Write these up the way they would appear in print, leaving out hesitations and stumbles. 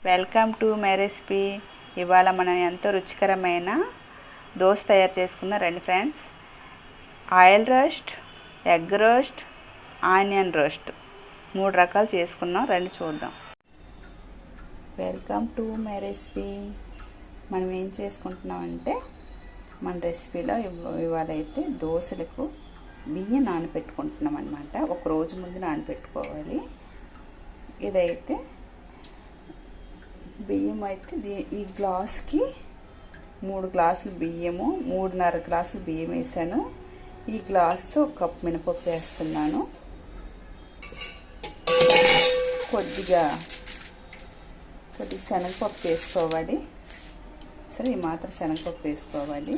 Welcome to my recipe. ఇవాళ మనం ఎంతో రుచికరమైన దోశ తయారు చేసుకుందాం రండి friends. Oil roast, egg roast, onion roast 3 రకాలు చేసుకున్నాం, రండి చూద్దాం. Welcome to my recipe. మనం ఏం చేసుకుంటున్నామంటే మన రెసిపీలో ఇవాళ అయితే దోశలకు బియ్యం నానబెట్టుకుంటున్నాం అన్నమాట. ఒక రోజు ముందు నానబెట్టుకోవాలి. ఇదైతే బియ్యం అయితే ఈ గ్లాస్కి 3 గ్లాసులు బియ్యము, 3.5 గ్లాసులు బియ్యం వేసాను. ఈ గ్లాస్తో 1 కప్పు మినపప్పు వేస్తున్నాను. కొద్దిగా శనగపప్పు వేసుకోవాలి. సరే, ఈ మాత్రం శనగపప్పు వేసుకోవాలి.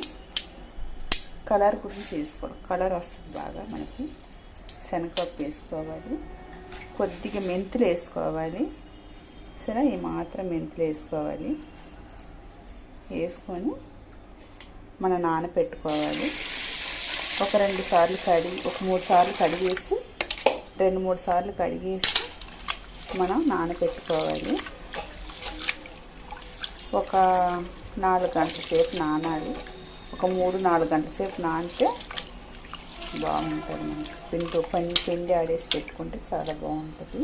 కలర్ గురించి వేసుకోవాలి, కలర్ వస్తుంది బాగా మనకి. శనగపప్పు వేసుకోవాలి. కొద్దిగా మెంతులు వేసుకోవాలి. సరే, ఈ మాత్రం మెంతులు వేసుకోవాలి. వేసుకొని మనం నానబెట్టుకోవాలి. ఒక 2 సార్లు ఒక 3 సార్లు కడిగేసి 2-3 సార్లు కడిగేసి మనం నానబెట్టుకోవాలి. ఒక 4 గంటల సేపు నానాలి. ఒక 3-4 గంటల సేపు నానితే బాగుంటుంది. మనకి పిండి ఆడేసి పెట్టుకుంటే చాలా బాగుంటుంది.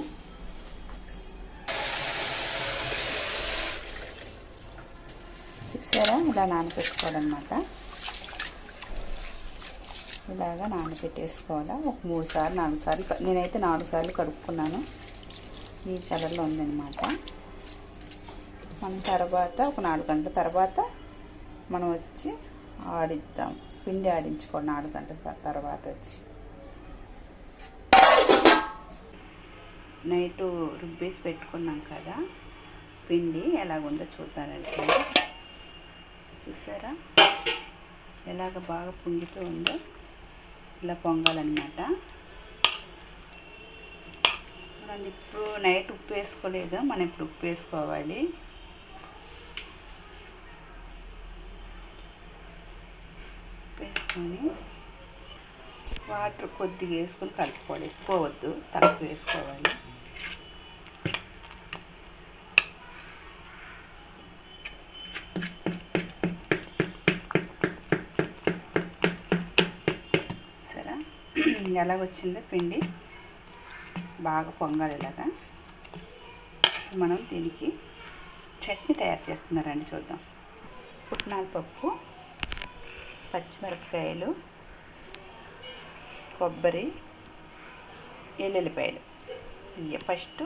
చూసారా, ఇలా నానబెట్టుకోవాలన్నమాట. ఇలాగా నానబెట్టేసుకోవాలా. ఒక 3 సార్లు 4 సార్లు, నేనైతే 4 సార్లు కడుక్కున్నాను. ఈ కలర్లో ఉందన్నమాట. మనం తర్వాత ఒక 4 గంటల తర్వాత మనం వచ్చి ఆడిద్దాం. పిండి ఆడించుకోండి 4 గంటల తర్వాత వచ్చి. నైట్ రుబ్బేసి పెట్టుకున్నాం కదా, పిండి ఎలాగుందో చూద్దానండి. చూసారా ఎలాగ బాగా పొంగుతూ ఉందో, ఇలా పొంగాలన్నమాట. మనం ఇప్పుడు నైట్ ఉప్పు వేసుకోలేదు, మనం ఇప్పుడు ఉప్పు వేసుకోవాలి. వేసుకొని వాటర్ కొద్దిగా వేసుకొని కలుపుకోవాలి. ఎక్కువ వద్దు, తక్కువ వేసుకోవాలి. సరే, ఎలాగ వచ్చిందో పిండి బాగా పొంగాలి. ఇలాగా మనం దీనికి చట్నీ తయారు చేసుకున్నారండి, చూద్దాం. పుట్నాల పప్పు, పచ్చిమిరపకాయలు, కొబ్బరి, ఎల్లుల్లిపాయలు. ఇవి ఫస్ట్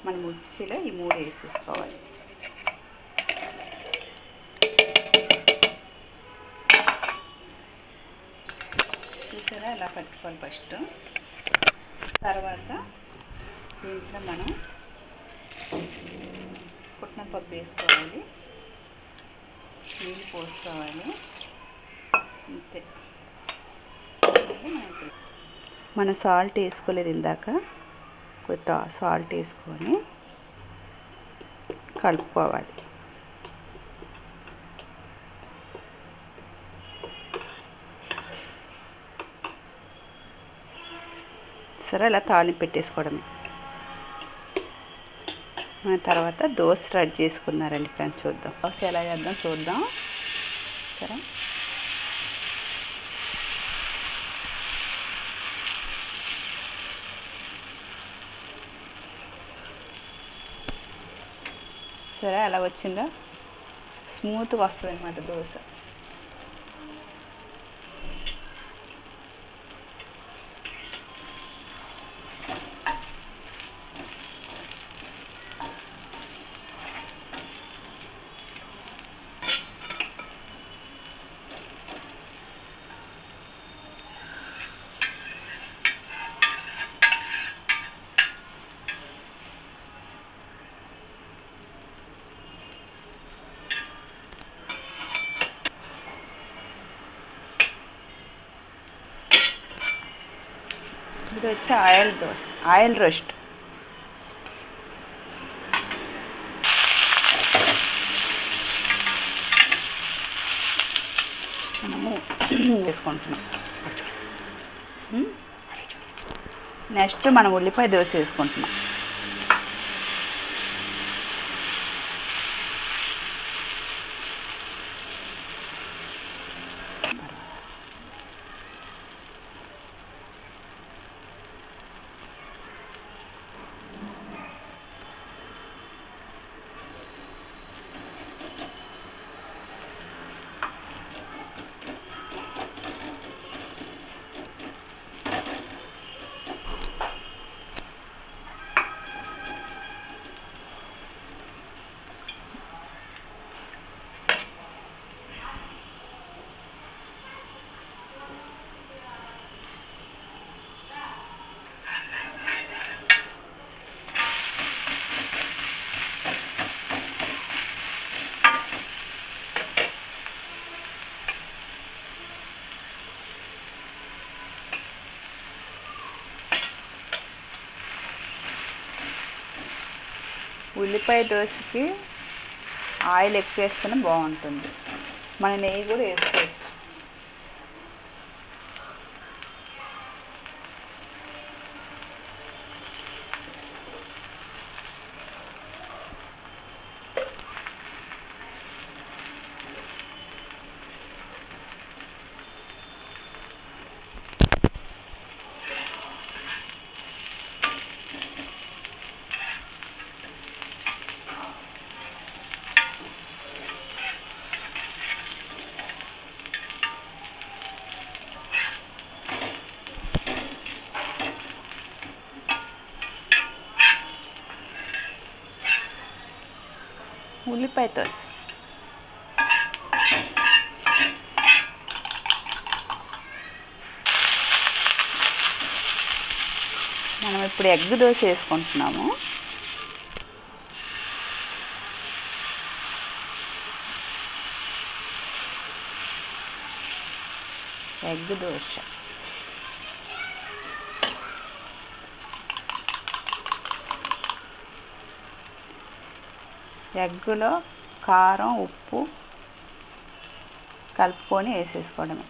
మనం మిక్సీలో ఈ 3 వేసేసుకోవాలి. చూసారా, ఇలా పట్టుకోవాలి ఫస్ట్. తర్వాత దీంట్లో మనం పుట్నాల పప్పు వేసుకోవాలి, నీళ్ళు పోసుకోవాలి. అంతే. మనం సాల్ట్ వేసుకోలేదు ఇందాక, కొంత సాల్ట్ వేసుకొని కలుపుకోవాలి. సరే, ఇలా తాలింపు పెట్టేసుకోవడమే. మన తర్వాత దోశ రెడీ చేసుకున్నారండి ఫ్రెండ్స్. చూద్దాం దోశ ఎలా చేద్దాం చూద్దాం. సరే, సరే అలా వచ్చిందా, స్మూత్గా వస్తుంది అన్నమాట దోశ. ఇది వచ్చి ఆయిల్ దోశ, ఆయిల్ రోస్ట్. మనము వేసుకుంటున్నాం. నెక్స్ట్ మనం ఉల్లిపాయ దోశ వేసుకుంటున్నాం. ఉల్లిపాయ దోశకి ఆయిల్ ఎక్కువ వేస్తేనే బాగుంటుంది. మన నెయ్యి కూడా వేసుకోవచ్చు. ఉల్లిపాయ దోశ. మనం ఇప్పుడు ఎగ్ దోశ వేసుకుంటున్నాము. ఎగ్ దోశ. ఎగ్గులో కారం ఉప్పు కలుపుకొని వేసేసుకోవడమే.